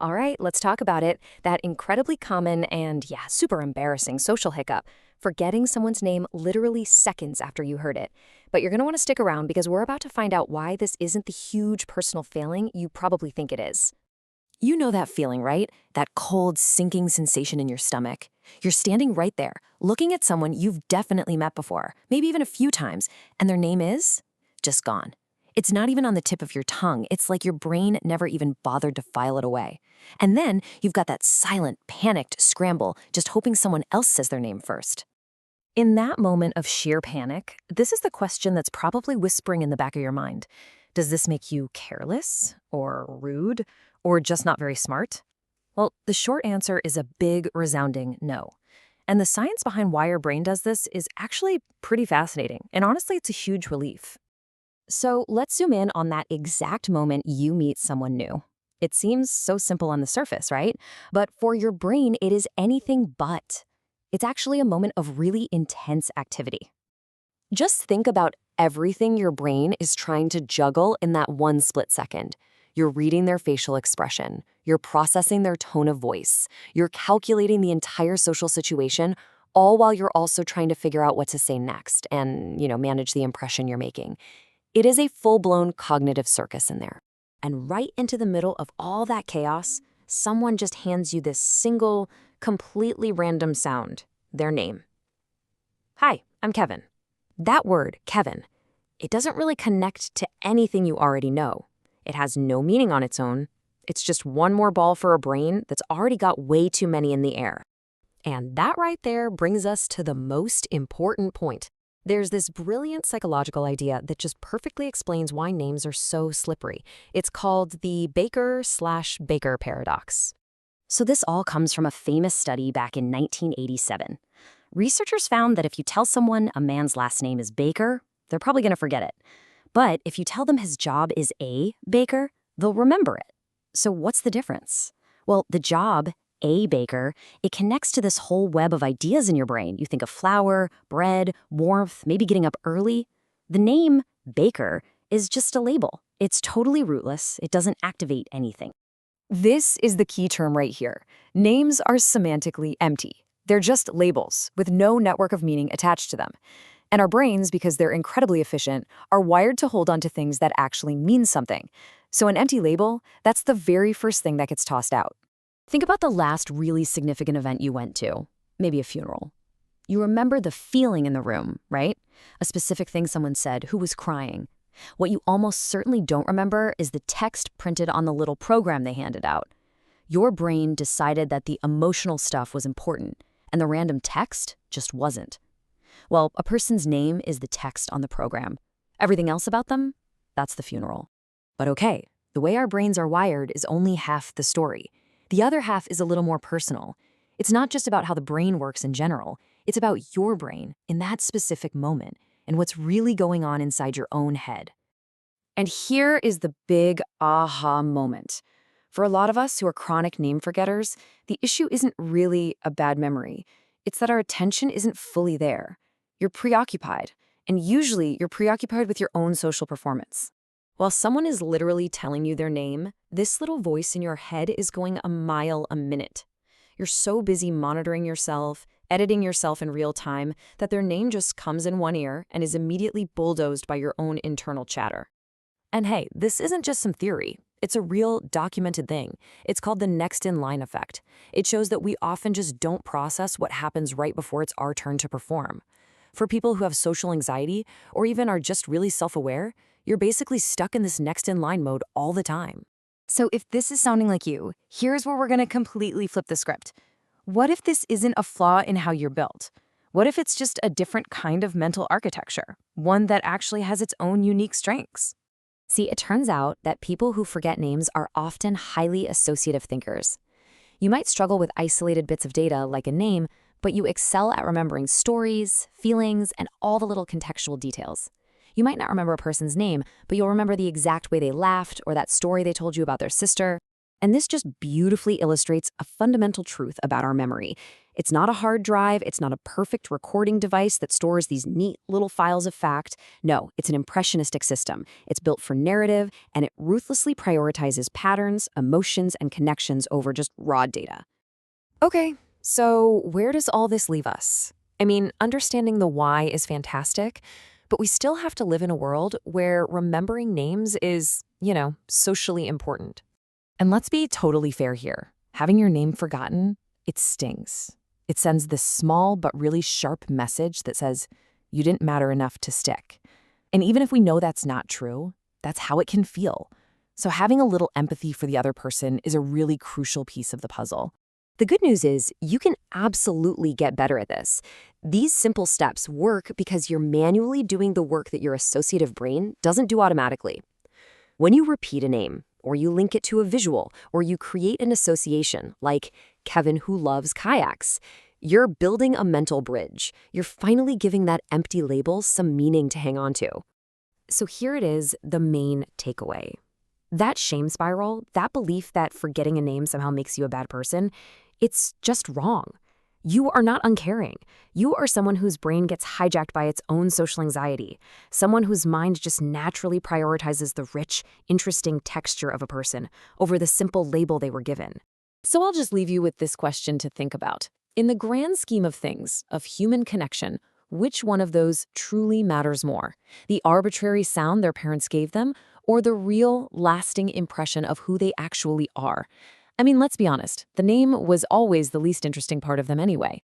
All right, let's talk about it. That incredibly common and, yeah, super embarrassing social hiccup. Forgetting someone's name literally seconds after you heard it. But you're going to want to stick around because we're about to find out why this isn't the huge personal failing you probably think it is. You know that feeling, right? That cold, sinking sensation in your stomach. You're standing right there, looking at someone you've definitely met before, maybe even a few times, and their name is just gone. It's not even on the tip of your tongue. It's like your brain never even bothered to file it away. And then you've got that silent, panicked scramble, just hoping someone else says their name first. In that moment of sheer panic, this is the question that's probably whispering in the back of your mind. Does this make you careless, or rude, or just not very smart? Well, the short answer is a big, resounding no. And the science behind why your brain does this is actually pretty fascinating, and honestly, it's a huge relief. So let's zoom in on that exact moment you meet someone new. It seems so simple on the surface, right? But for your brain, it is anything but. It's actually a moment of really intense activity. Just think about everything your brain is trying to juggle in that one split second. You're reading their facial expression, you're processing their tone of voice, you're calculating the entire social situation, all while you're also trying to figure out what to say next and, manage the impression you're making. It is a full-blown cognitive circus in there. And right into the middle of all that chaos, someone just hands you this single, completely random sound, their name. Hi, I'm Kevin. That word, Kevin, it doesn't really connect to anything you already know. It has no meaning on its own. It's just one more ball for a brain that's already got way too many in the air. And that right there brings us to the most important point. There's this brilliant psychological idea that just perfectly explains why names are so slippery. It's called the Baker/Baker paradox. So this all comes from a famous study back in 1987. Researchers found that if you tell someone a man's last name is Baker, they're probably going to forget it. But if you tell them his job is a baker, they'll remember it. So what's the difference? Well, the job, a baker, it connects to this whole web of ideas in your brain. You think of flour, bread, warmth, maybe getting up early. The name, baker, is just a label. It's totally rootless. It doesn't activate anything. This is the key term right here. Names are semantically empty. They're just labels with no network of meaning attached to them. And our brains, because they're incredibly efficient, are wired to hold on to things that actually mean something. So an empty label, that's the very first thing that gets tossed out. Think about the last really significant event you went to, maybe a funeral. You remember the feeling in the room, right? A specific thing someone said, who was crying. What you almost certainly don't remember is the text printed on the little program they handed out. Your brain decided that the emotional stuff was important, and the random text just wasn't. Well, a person's name is the text on the program. Everything else about them, that's the funeral. But okay, the way our brains are wired is only half the story. The other half is a little more personal. It's not just about how the brain works in general. It's about your brain in that specific moment and what's really going on inside your own head. And here is the big aha moment. For a lot of us who are chronic name forgetters, the issue isn't really a bad memory. It's that our attention isn't fully there. You're preoccupied, and usually you're preoccupied with your own social performance. While someone is literally telling you their name, this little voice in your head is going a mile a minute. You're so busy monitoring yourself, editing yourself in real time, that their name just comes in one ear and is immediately bulldozed by your own internal chatter. And hey, this isn't just some theory. It's a real documented thing. It's called the next in line effect. It shows that we often just don't process what happens right before it's our turn to perform. For people who have social anxiety or even are just really self-aware, you're basically stuck in this next in line mode all the time. So if this is sounding like you, here's where we're going to completely flip the script. What if this isn't a flaw in how you're built? What if it's just a different kind of mental architecture, one that actually has its own unique strengths? See, it turns out that people who forget names are often highly associative thinkers. You might struggle with isolated bits of data like a name, but you excel at remembering stories, feelings, and all the little contextual details. You might not remember a person's name, but you'll remember the exact way they laughed or that story they told you about their sister. And this just beautifully illustrates a fundamental truth about our memory. It's not a hard drive, it's not a perfect recording device that stores these neat little files of fact. No, it's an impressionistic system. It's built for narrative, and it ruthlessly prioritizes patterns, emotions, and connections over just raw data. Okay, so where does all this leave us? I mean, understanding the why is fantastic, but we still have to live in a world where remembering names is, socially important. And let's be totally fair here. Having your name forgotten, it stings. It sends this small but really sharp message that says, you didn't matter enough to stick. And even if we know that's not true, that's how it can feel. So having a little empathy for the other person is a really crucial piece of the puzzle. The good news is you can absolutely get better at this. These simple steps work because you're manually doing the work that your associative brain doesn't do automatically. When you repeat a name, or you link it to a visual, or you create an association, like Kevin who loves kayaks, you're building a mental bridge. You're finally giving that empty label some meaning to hang on to. So here it is, the main takeaway. That shame spiral, that belief that forgetting a name somehow makes you a bad person, it's just wrong. You are not uncaring. You are someone whose brain gets hijacked by its own social anxiety, someone whose mind just naturally prioritizes the rich, interesting texture of a person over the simple label they were given. So I'll just leave you with this question to think about. In the grand scheme of things, of human connection, which one of those truly matters more? The arbitrary sound their parents gave them, or the real, lasting impression of who they actually are? I mean, let's be honest, the name was always the least interesting part of them anyway.